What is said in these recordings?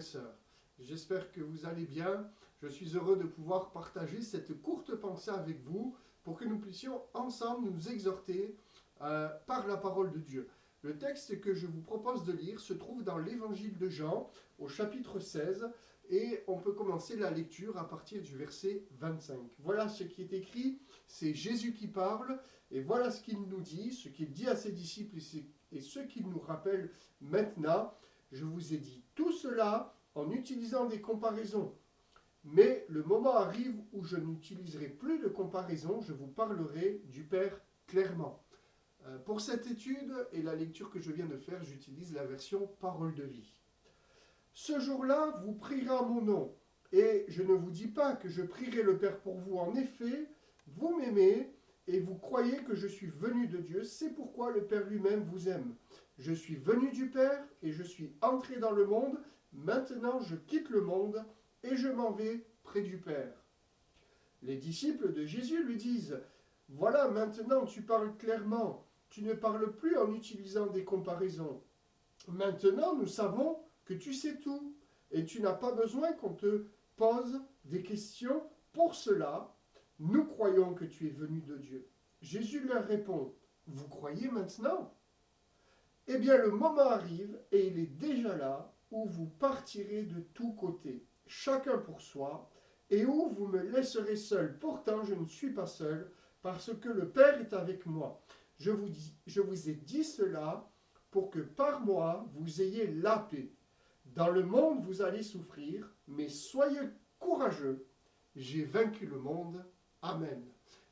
et sœurs. J'espère que vous allez bien. Je suis heureux de pouvoir partager cette courte pensée avec vous pour que nous puissions ensemble nous exhorter par la parole de Dieu. Le texte que je vous propose de lire se trouve dans l'évangile de Jean au chapitre 16 et on peut commencer la lecture à partir du verset 25. Voilà ce qui est écrit, c'est Jésus qui parle et voilà ce qu'il nous dit, ce qu'il dit à ses disciples et ce qu'il nous rappelle maintenant. Je vous ai dit tout cela en utilisant des comparaisons. Mais le moment arrive où je n'utiliserai plus de comparaisons, je vous parlerai du Père clairement. Pour cette étude et la lecture que je viens de faire, j'utilise la version Parole de vie. Ce jour-là, vous prierez en mon nom, et je ne vous dis pas que je prierai le Père pour vous. En effet, vous m'aimez et vous croyez que je suis venu de Dieu, c'est pourquoi le Père lui-même vous aime. Je suis venu du Père et je suis entré dans le monde, maintenant je quitte le monde et je m'en vais près du Père. Les disciples de Jésus lui disent « Voilà, maintenant tu parles clairement, tu ne parles plus en utilisant des comparaisons. Maintenant nous savons que tu sais tout et tu n'as pas besoin qu'on te pose des questions. Pour cela, nous croyons que tu es venu de Dieu. » Jésus leur répond « Vous croyez maintenant ? Eh bien le moment arrive et il est déjà là où vous partirez de tous côtés, chacun pour soi, et où vous me laisserez seul. Pourtant je ne suis pas seul, parce que le Père est avec moi. Je vous ai dit cela pour que par moi vous ayez la paix. Dans le monde vous allez souffrir, mais soyez courageux. J'ai vaincu le monde. Amen.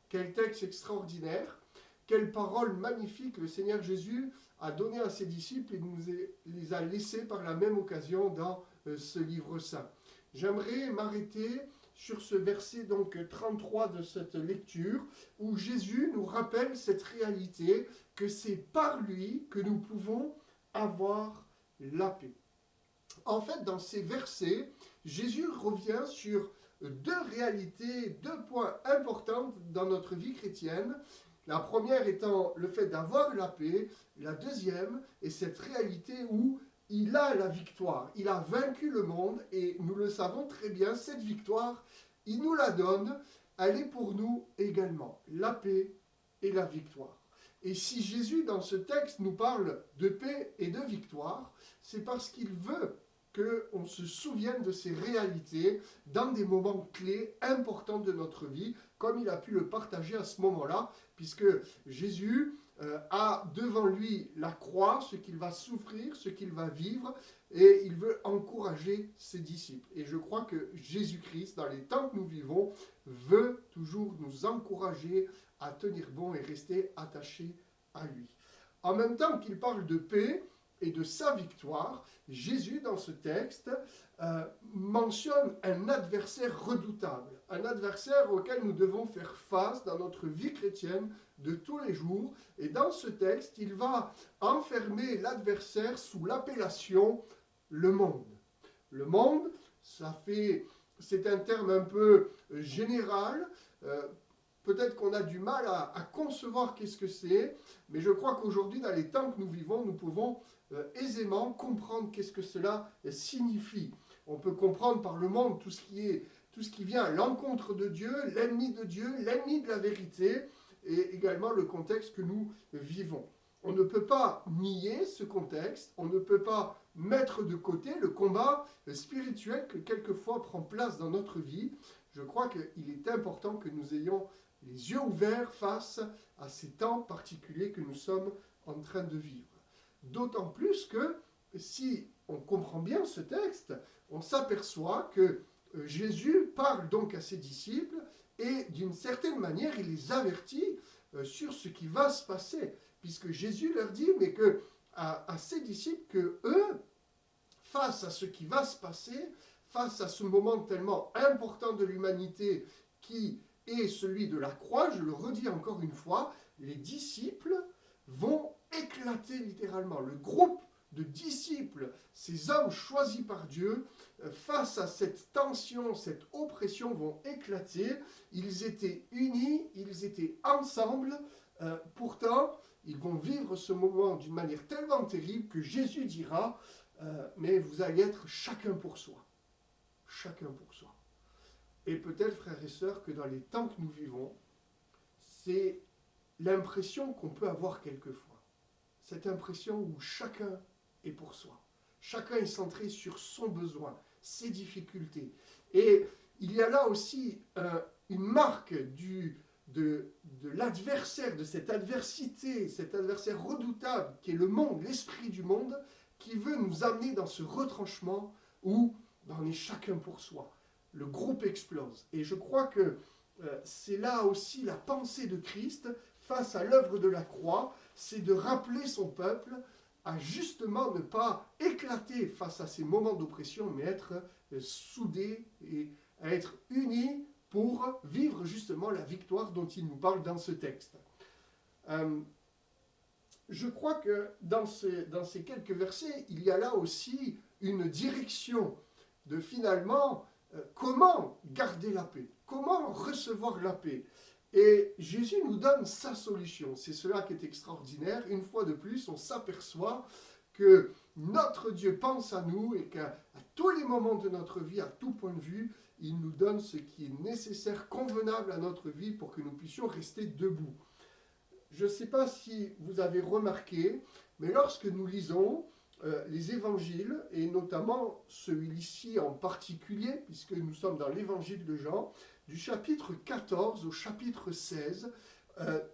Quel texte extraordinaire, quelle parole magnifique le Seigneur Jésus a donné à ses disciples et nous les a laissés par la même occasion dans ce livre saint. J'aimerais m'arrêter sur ce verset donc 33 de cette lecture où Jésus nous rappelle cette réalité que c'est par lui que nous pouvons avoir la paix. En fait, dans ces versets, Jésus revient sur deux réalités, deux points importants dans notre vie chrétienne. La première étant le fait d'avoir la paix, la deuxième est cette réalité où il a la victoire, il a vaincu le monde et nous le savons très bien, cette victoire, il nous la donne, elle est pour nous également, la paix et la victoire. Et si Jésus dans ce texte nous parle de paix et de victoire, c'est parce qu'il veut qu'on se souvienne de ces réalités dans des moments clés, importants de notre vie, comme il a pu le partager à ce moment-là, puisque Jésus a devant lui la croix, ce qu'il va souffrir, ce qu'il va vivre, et il veut encourager ses disciples. Et je crois que Jésus-Christ, dans les temps que nous vivons, veut toujours nous encourager à tenir bon et rester attachés à lui. En même temps qu'il parle de paix et de sa victoire, Jésus, dans ce texte, mentionne un adversaire redoutable, un adversaire auquel nous devons faire face dans notre vie chrétienne de tous les jours. Et dans ce texte, il va enfermer l'adversaire sous l'appellation « le monde ». Le monde, c'est un terme un peu général, peut-être qu'on a du mal à concevoir qu'est-ce que c'est, mais je crois qu'aujourd'hui, dans les temps que nous vivons, nous pouvons aisément comprendre qu'est-ce que cela signifie. On peut comprendre par le monde tout ce qui vient à l'encontre de Dieu, l'ennemi de la vérité, et également le contexte que nous vivons. On ne peut pas nier ce contexte, on ne peut pas mettre de côté le combat spirituel que quelquefois prend place dans notre vie. Je crois qu'il est important que nous ayons les yeux ouverts face à ces temps particuliers que nous sommes en train de vivre. D'autant plus que si on comprend bien ce texte, on s'aperçoit que Jésus parle donc à ses disciples et d'une certaine manière, il les avertit sur ce qui va se passer, puisque Jésus leur dit, mais que à ses disciples, que eux, face à ce qui va se passer, face à ce moment tellement important de l'humanité qui est celui de la croix, je le redis encore une fois, les disciples vont éclater littéralement. Le groupe de disciples, ces hommes choisis par Dieu, face à cette tension, cette oppression, vont éclater. Ils étaient unis, ils étaient ensemble. Pourtant, ils vont vivre ce moment d'une manière tellement terrible que Jésus dira mais vous allez être chacun pour soi. Chacun pour soi. Et peut-être, frères et sœurs, que dans les temps que nous vivons, c'est l'impression qu'on peut avoir quelquefois. Cette impression où chacun est pour soi. Chacun est centré sur son besoin, ses difficultés. Et il y a là aussi une marque de l'adversaire, de cette adversité, cet adversaire redoutable qui est le monde, l'esprit du monde, qui veut nous amener dans ce retranchement où on est chacun pour soi. Le groupe explose. Et je crois que c'est là aussi la pensée de Christ face à l'œuvre de la croix, c'est de rappeler son peuple à justement ne pas éclater face à ces moments d'oppression, mais être soudés et à être unis pour vivre justement la victoire dont il nous parle dans ce texte. Je crois que dans ces quelques versets, il y a là aussi une direction de finalement comment garder la paix, comment recevoir la paix. Et Jésus nous donne sa solution. C'est cela qui est extraordinaire. Une fois de plus, on s'aperçoit que notre Dieu pense à nous et qu'à tous les moments de notre vie, à tout point de vue, il nous donne ce qui est nécessaire, convenable à notre vie pour que nous puissions rester debout. Je ne sais pas si vous avez remarqué, mais lorsque nous lisons les évangiles, et notamment celui-ci en particulier, puisque nous sommes dans l'évangile de Jean, du chapitre 14 au chapitre 16,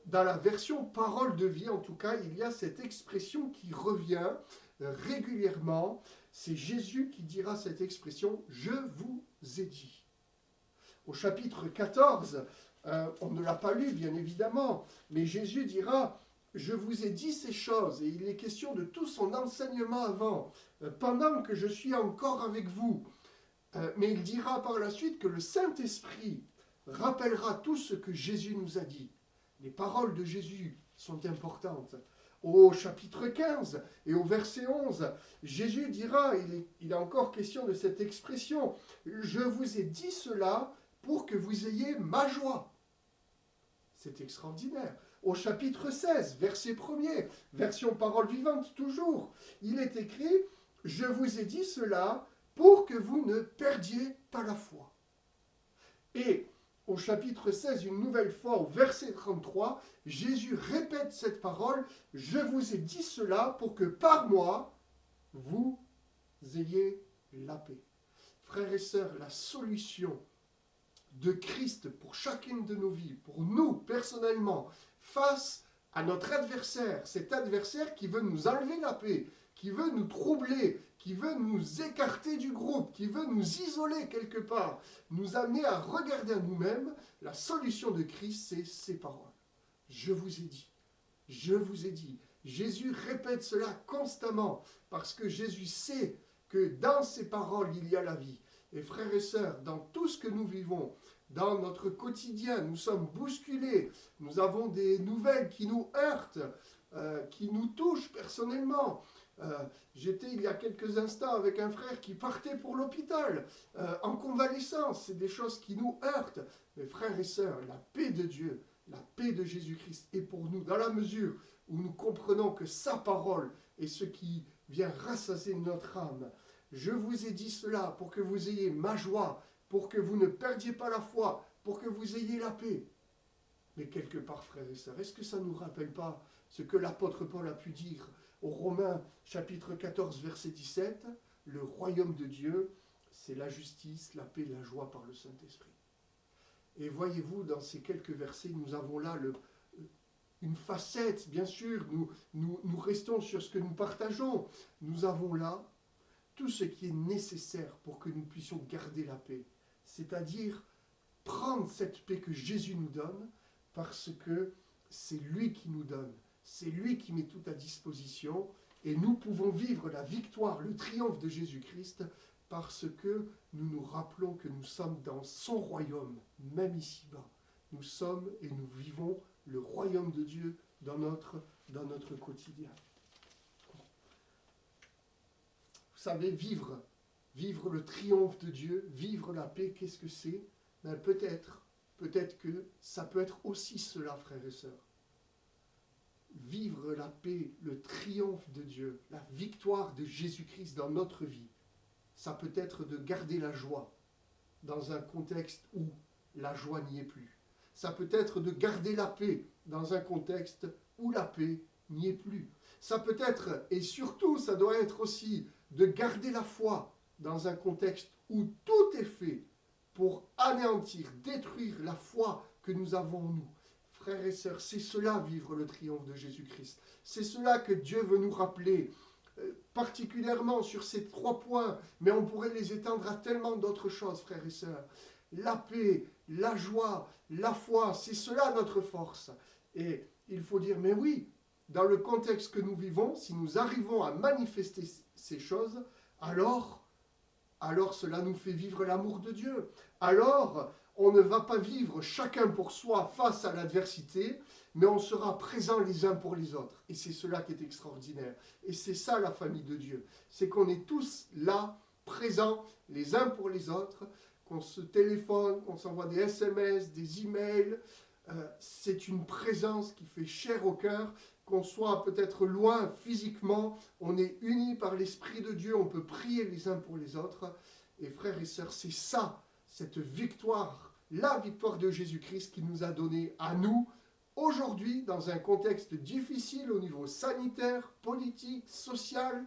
dans la version parole de vie, en tout cas, il y a cette expression qui revient régulièrement. C'est Jésus qui dira cette expression « Je vous ai dit ». Au chapitre 14, on ne l'a pas lu, bien évidemment, mais Jésus dira « Je vous ai dit ces choses », et il est question de tout son enseignement avant, pendant que je suis encore avec vous. Mais il dira par la suite que le Saint-Esprit rappellera tout ce que Jésus nous a dit. Les paroles de Jésus sont importantes. Au chapitre 15 et au verset 11, Jésus dira, il est encore question de cette expression, « Je vous ai dit cela pour que vous ayez ma joie ». C'est extraordinaire. Au chapitre 16, verset 1er, version parole vivante toujours, il est écrit « Je vous ai dit cela pour que vous ne perdiez pas la foi ». Et au chapitre 16, une nouvelle fois, au verset 33, Jésus répète cette parole « Je vous ai dit cela pour que par moi, vous ayez la paix ». Frères et sœurs, la solution de Christ pour chacune de nos vies, pour nous personnellement, face à notre adversaire, cet adversaire qui veut nous enlever la paix, qui veut nous troubler, qui veut nous écarter du groupe, qui veut nous isoler quelque part, nous amener à regarder à nous-mêmes, la solution de Christ, c'est ces paroles. Je vous ai dit, je vous ai dit. Jésus répète cela constamment, parce que Jésus sait que dans ces paroles, il y a la vie. Et frères et sœurs, dans tout ce que nous vivons, dans notre quotidien, nous sommes bousculés, nous avons des nouvelles qui nous heurtent, qui nous touchent personnellement. J'étais il y a quelques instants avec un frère qui partait pour l'hôpital, en convalescence. C'est des choses qui nous heurtent. Mais frères et sœurs, la paix de Dieu, la paix de Jésus-Christ est pour nous, dans la mesure où nous comprenons que sa parole est ce qui vient rassasier notre âme. Je vous ai dit cela pour que vous ayez ma joie, pour que vous ne perdiez pas la foi, pour que vous ayez la paix. Mais quelque part, frères et sœurs, est-ce que ça ne nous rappelle pas ce que l'apôtre Paul a pu dire aux Romains, chapitre 14, verset 17, « Le royaume de Dieu, c'est la justice, la paix, la joie par le Saint-Esprit. » Et voyez-vous, dans ces quelques versets, nous avons là une facette, bien sûr, nous restons sur ce que nous partageons. Nous avons là tout ce qui est nécessaire pour que nous puissions garder la paix. C'est-à-dire prendre cette paix que Jésus nous donne, parce que c'est lui qui nous donne. C'est lui qui met tout à disposition, et nous pouvons vivre la victoire, le triomphe de Jésus-Christ, parce que nous nous rappelons que nous sommes dans son royaume, même ici-bas. Nous sommes et nous vivons le royaume de Dieu dans notre quotidien. Vous savez, vivre le triomphe de Dieu, vivre la paix, qu'est-ce que c'est? Ben peut-être que ça peut être aussi cela, frères et sœurs. Vivre la la paix, le triomphe de Dieu, la victoire de Jésus-Christ dans notre vie, ça peut être de garder la joie dans un contexte où la joie n'y est plus. Ça peut être de garder la paix dans un contexte où la paix n'y est plus. Ça peut être, et surtout, ça doit être aussi, de garder la foi dans un contexte où tout est fait pour anéantir, détruire la foi que nous avons en nous. Frères et sœurs, c'est cela vivre le triomphe de Jésus-Christ. C'est cela que Dieu veut nous rappeler, particulièrement sur ces 3 points, mais on pourrait les étendre à tellement d'autres choses, frères et sœurs. La paix, la joie, la foi, c'est cela notre force. Et il faut dire, mais oui, dans le contexte que nous vivons, si nous arrivons à manifester ces choses, alors cela nous fait vivre l'amour de Dieu. Alors, on ne va pas vivre chacun pour soi face à l'adversité, mais on sera présents les uns pour les autres. Et c'est cela qui est extraordinaire. Et c'est ça la famille de Dieu. C'est qu'on est tous là, présents les uns pour les autres, qu'on se téléphone, qu'on s'envoie des SMS, des emails. C'est une présence qui fait chair au cœur. Qu'on soit peut-être loin physiquement, on est unis par l'Esprit de Dieu, on peut prier les uns pour les autres. Et frères et sœurs, c'est ça, cette victoire, la victoire de Jésus-Christ qui nous a donné à nous, aujourd'hui, dans un contexte difficile au niveau sanitaire, politique, social.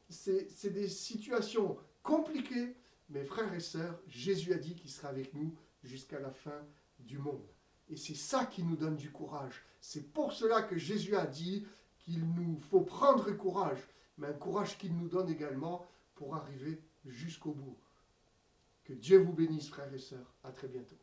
C'est des situations compliquées, mais frères et sœurs, Jésus a dit qu'il sera avec nous jusqu'à la fin du monde. Et c'est ça qui nous donne du courage. C'est pour cela que Jésus a dit qu'il nous faut prendre courage, mais un courage qu'il nous donne également pour arriver jusqu'au bout. Que Dieu vous bénisse, frères et sœurs. À très bientôt.